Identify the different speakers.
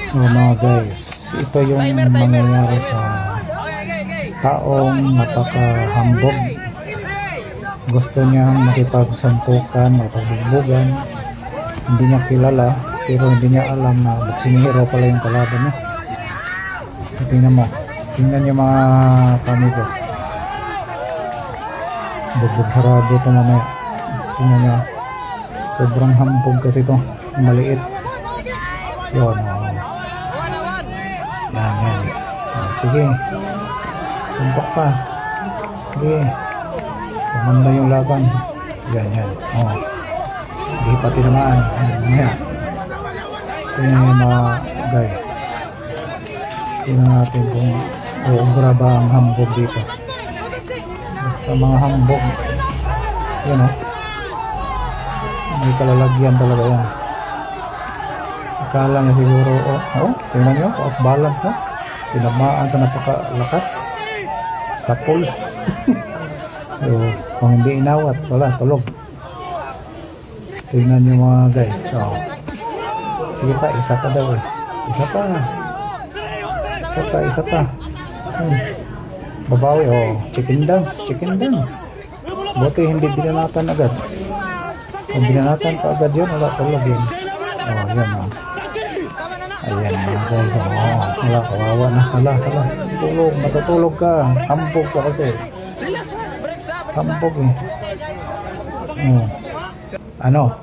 Speaker 1: Mga guys, ito yung mangyayari sa taong napaka-hambog. Gusto niyang makipagsampukan, makipagbubugan. Hindi niya kilala, pero hindi niya alam na boksingero pala yung kalaban niya. Tingnan mo, tingnan niyo mga kamigo. Bugbog sarado ito mamaya. Tingnan niyo, sobrang hambog kasi ito, maliit. Yun, yan. Sige, suntok pa. Sige, pumanda yung laban. Yan. Hindi pa tinamaan. Yan. Tingnan yung mga guys. Tingnan natin kung uubra ba ang hambog dito. Basta mga hambog. Yan may kalalagyan talaga yan. Akala niya siguro, tingnan nyo, off balance na. Tinamaan sa napakalakas. Sapol. So, kung hindi inawat, wala, tulog. Tingnan nyo mga guys. Sige pa, isa pa daw eh. Isa pa. Babawi, chicken dance. Buti hindi binanatan agad. Kung binanatan pa agad yun, wala, tulog yun. Yan. Ayan mga guys, wala, kawawa na, tulog, matutulog ka, hambog ka kasi, hambog eh. Ano?